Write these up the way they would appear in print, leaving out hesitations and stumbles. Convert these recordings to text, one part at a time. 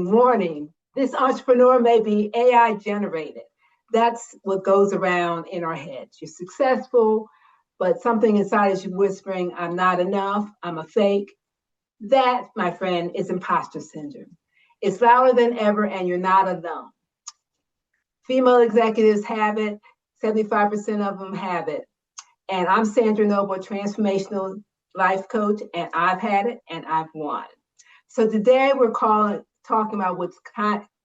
morning. This entrepreneur may be AI generated. That's what goes around in our heads. You're successful, but something inside is whispering, I'm not enough, I'm a fake. That, my friend, is imposter syndrome. It's louder than ever, and you're not alone. Female executives have it, 75% of them have it. And I'm Sandra Noble, transformational life coach, and I've had it and I've won. So today we're talking about what's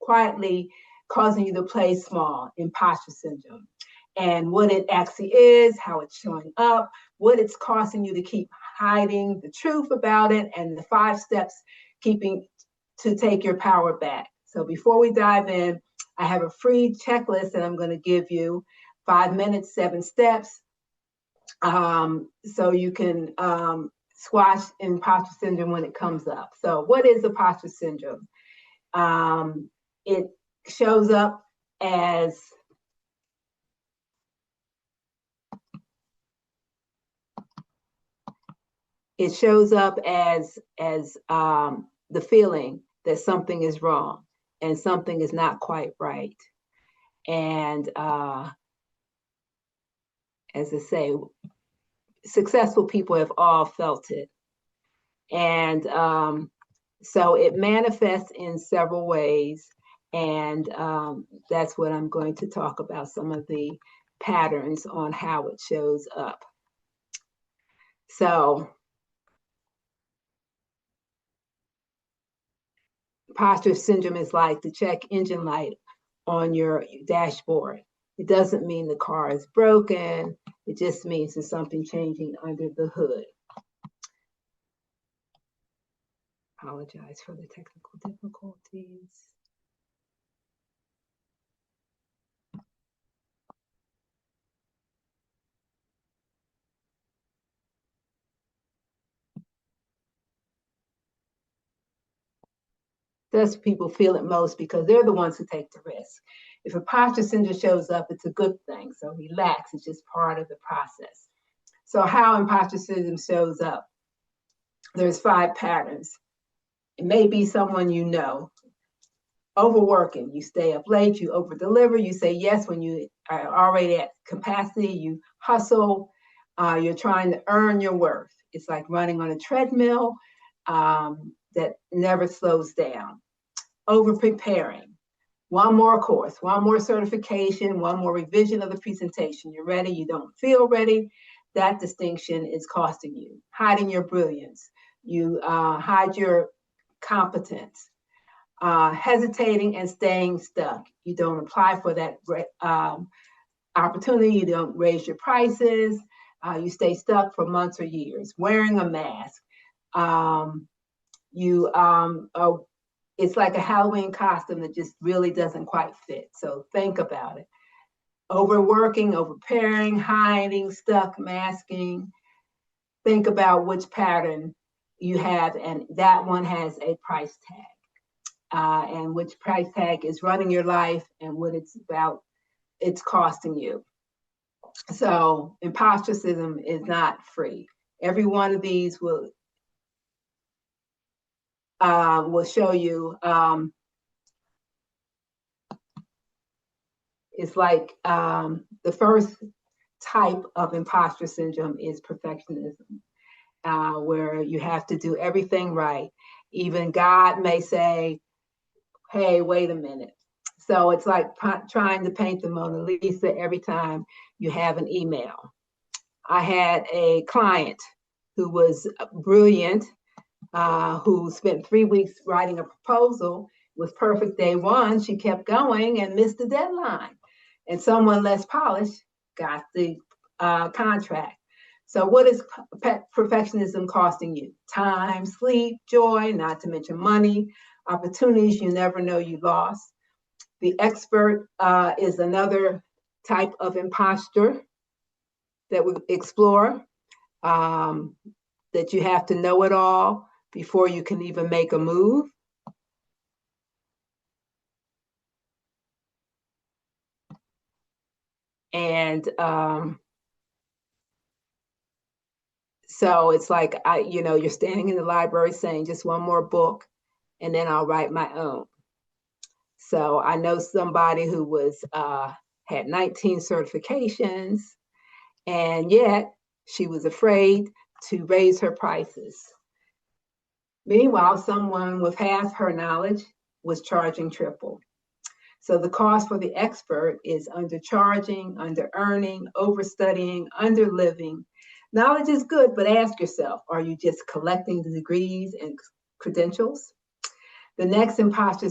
quietly causing you to play small, imposter syndrome, and what it actually is, how it's showing up, what it's causing you to keep hiding the truth about it, and the 5 steps to take your power back. So before we dive in, I have a free checklist that I'm going to give you, 5 minutes, 7 steps, so you can squash imposter syndrome when it comes up. So what is imposter syndrome? It shows up as the feeling that something is wrong and something is not quite right. And as I say, successful people have all felt it. And so it manifests in several ways. And that's what I'm going to talk about, some of the patterns on how it shows up. So imposter syndrome is like the check engine light on your dashboard. It doesn't mean the car is broken. It just means there's something changing under the hood. Apologize for the technical difficulties. Thus, people feel it most because they're the ones who take the risk. If imposter syndrome shows up, it's a good thing. So relax, it's just part of the process. So how imposter syndrome shows up? There's 5 patterns. It may be someone you know. Overworking, you stay up late, you over deliver, you say yes when you are already at capacity, you hustle, you're trying to earn your worth. It's like running on a treadmill that never slows down. Over preparing, one more course, one more certification, one more revision of the presentation. You're ready, you don't feel ready. That distinction is costing you. Hiding your brilliance, you hide your competence. Hesitating and staying stuck. You don't apply for that opportunity. You don't raise your prices. You stay stuck for months or years. Wearing a mask. It's like a Halloween costume that just really doesn't quite fit. So think about it. Overworking, overpreparing, hiding, stuck, masking. Think about which pattern you have, and that one has a price tag. And which price tag is running your life and what it's costing you. So imposter syndrome is not free. Every one of these will show you, it's like the first type of imposter syndrome is perfectionism, where you have to do everything right. Even God may say, hey, wait a minute. So it's like trying to paint the Mona Lisa every time you have an email. I had a client who was brilliant, who spent 3 weeks writing a proposal, was perfect day 1. She kept going and missed the deadline. And someone less polished got the contract. So what is perfectionism costing you? Time, sleep, joy, not to mention money, opportunities you never know you lost. The expert is another type of imposter that we explore, that you have to know it all before you can even make a move. And so it's like, you're standing in the library saying just one more book and then I'll write my own. So I know somebody who had 19 certifications, and yet she was afraid to raise her prices. Meanwhile, someone with half her knowledge was charging triple. So the cost for the expert is undercharging, under-earning, overstudying, underliving. Knowledge is good, but ask yourself, are you just collecting the degrees and credentials? The next imposter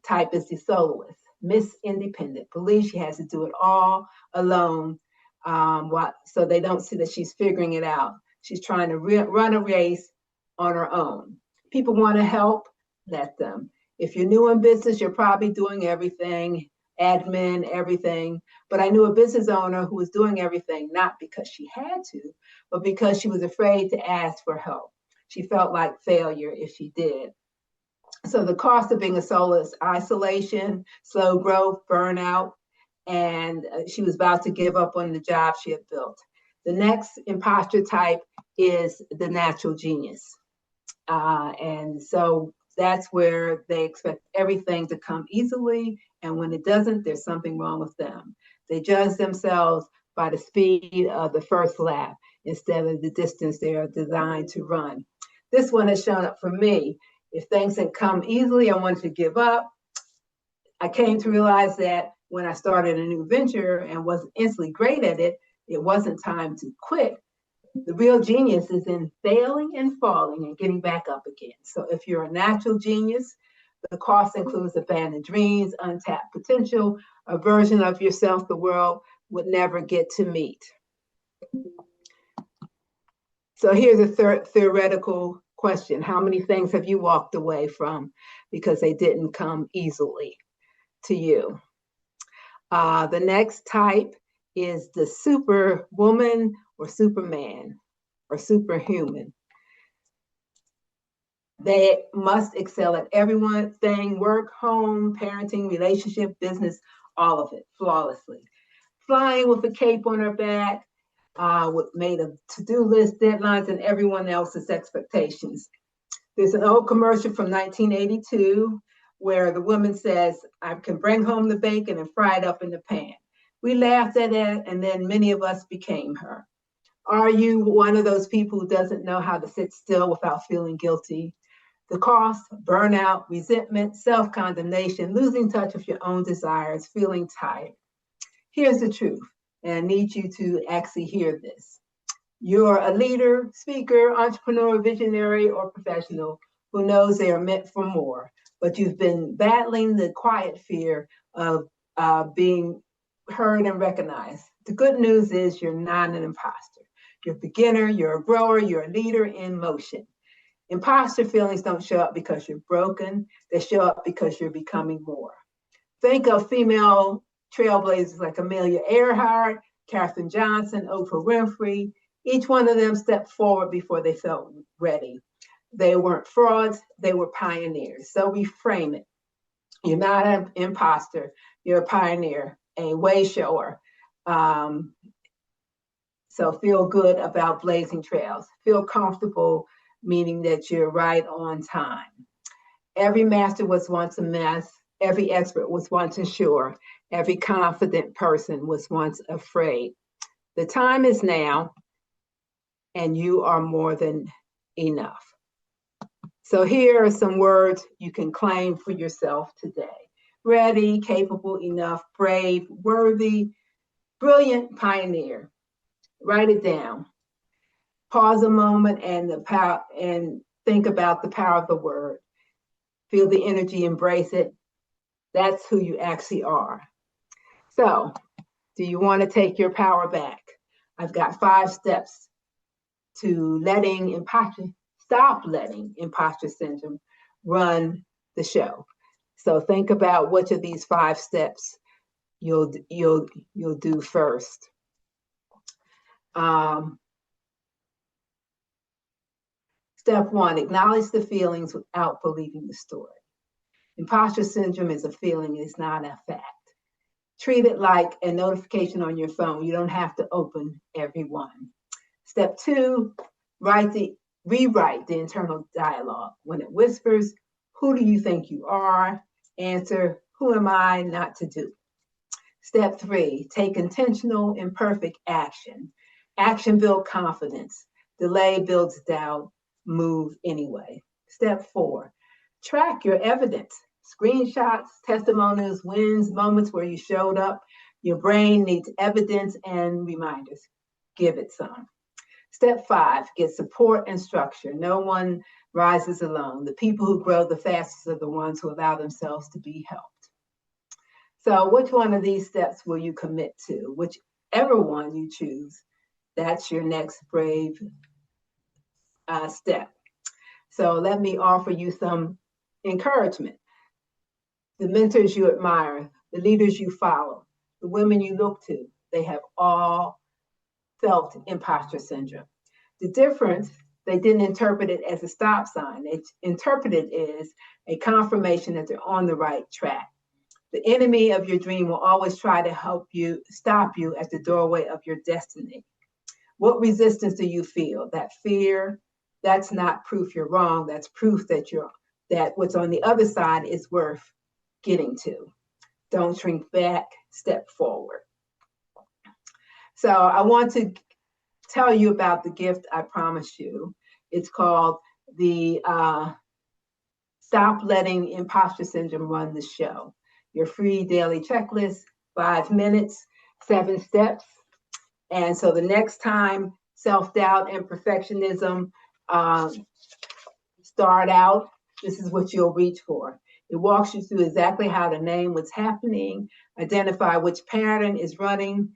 type is the soloist, Miss Independent, believes she has to do it all alone, so they don't see that she's figuring it out. She's trying to run a race on her own. People want to help, let them. If you're new in business, you're probably doing everything, admin, everything. But I knew a business owner who was doing everything, not because she had to, but because she was afraid to ask for help. She felt like failure if she did. So the cost of being a soloist, isolation, slow growth, burnout, and she was about to give up on the job she had built. The next imposter type is the natural genius. And so that's where they expect everything to come easily. And when it doesn't, there's something wrong with them. They judge themselves by the speed of the first lap instead of the distance they are designed to run. This one has shown up for me. If things didn't come easily, I wanted to give up. I came to realize that when I started a new venture and wasn't instantly great at it, it wasn't time to quit. The real genius is in failing and falling and getting back up again. So if you're a natural genius, the cost includes abandoned dreams, untapped potential, a version of yourself the world would never get to meet. So here's a theoretical question. How many things have you walked away from because they didn't come easily to you? The next type is the superwoman or superman or superhuman. They must excel at everything, work, home, parenting, relationship, business, all of it flawlessly. Flying with a cape on her back, made of to-do list, deadlines, and everyone else's expectations. There's an old commercial from 1982 where the woman says, I can bring home the bacon and fry it up in the pan. We laughed at it, and then many of us became her. Are you one of those people who doesn't know how to sit still without feeling guilty? The cost, burnout, resentment, self-condemnation, losing touch with your own desires, feeling tired. Here's the truth, and I need you to actually hear this. You're a leader, speaker, entrepreneur, visionary, or professional who knows they are meant for more, but you've been battling the quiet fear of being heard and recognized. The good news is you're not an imposter. You're a beginner, you're a grower, you're a leader in motion. Imposter feelings don't show up because you're broken. They show up because you're becoming more. Think of female trailblazers like Amelia Earhart, Katherine Johnson, Oprah Winfrey. Each one of them stepped forward before they felt ready. They weren't frauds, they were pioneers. So reframe it. You're not an imposter, you're a pioneer, a way shower. So feel good about blazing trails. Feel comfortable, meaning that you're right on time. Every master was once a mess. Every expert was once unsure. Every confident person was once afraid. The time is now, and you are more than enough. So here are some words you can claim for yourself today. Ready, capable, enough, brave, worthy, brilliant, pioneer. Write it down. Pause a moment and think about the power of the word. Feel the energy, embrace it. That's who you actually are. So, do you want to take your power back? I've got 5 steps to stop letting imposter syndrome run the show. So think about which of these 5 steps you'll do first. Step 1, acknowledge the feelings without believing the story. Imposter syndrome is a feeling, it's not a fact. Treat it like a notification on your phone. You don't have to open every one. Step 2, rewrite the internal dialogue. When it whispers, who do you think you are? Answer, Who am I not to do? Step 3, take intentional, imperfect action. Action builds confidence. Delay builds doubt. Move anyway. Step 4, track your evidence. Screenshots, testimonials, wins, moments where you showed up. Your brain needs evidence and reminders. Give it some. Step 5, get support and structure. No one rises alone. The people who grow the fastest are the ones who allow themselves to be helped. So which one of these steps will you commit to? Whichever one you choose, that's your next brave step. So let me offer you some encouragement. The mentors you admire, the leaders you follow, the women you look to, they have all felt imposter syndrome. The difference, they didn't interpret it as a stop sign. They interpreted it as a confirmation that they're on the right track. The enemy of your dream will always try to help you, stop you at the doorway of your destiny. What resistance do you feel? That fear, that's not proof you're wrong. That's proof that what's on the other side is worth getting to. Don't shrink back, step forward. So I want to tell you about the gift I promised you. It's called the Stop Letting Imposter Syndrome Run the Show. Your free daily checklist, 5 minutes, 7 steps. And so the next time self-doubt and perfectionism start out, this is what you'll reach for. It walks you through exactly how to name what's happening, identify which pattern is running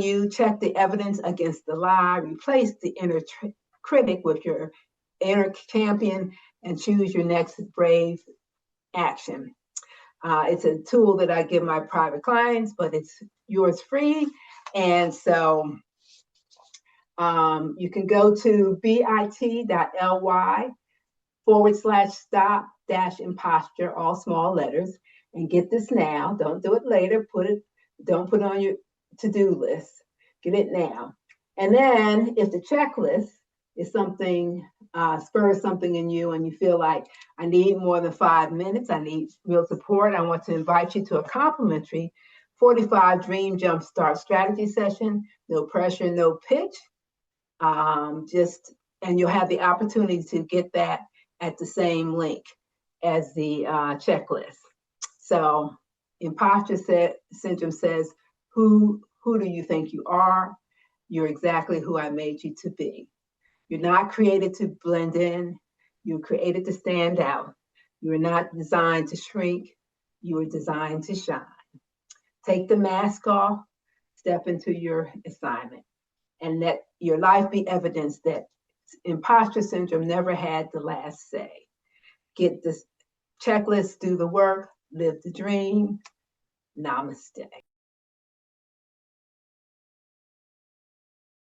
you, check the evidence against the lie, replace the inner critic with your inner champion, and choose your next brave action. It's a tool that I give my private clients, but it's yours free. And so you can go to bit.ly/stop-imposter, all small letters, and get this now. Don't do it later. Don't put it on your to-do list. Get it now. And then if the checklist is something, spurs something in you and you feel like I need more than 5 minutes, I need real support, I want to invite you to a complimentary 45 Dream Jumpstart strategy session. No pressure, no pitch. And you'll have the opportunity to get that at the same link as the checklist. So imposter syndrome says, who do you think you are? You're exactly who I made you to be. You're not created to blend in. You're created to stand out. You are not designed to shrink. You are designed to shine. Take the mask off, step into your assignment, and let your life be evidence that imposter syndrome never had the last say. Get this checklist, do the work, live the dream. Namaste.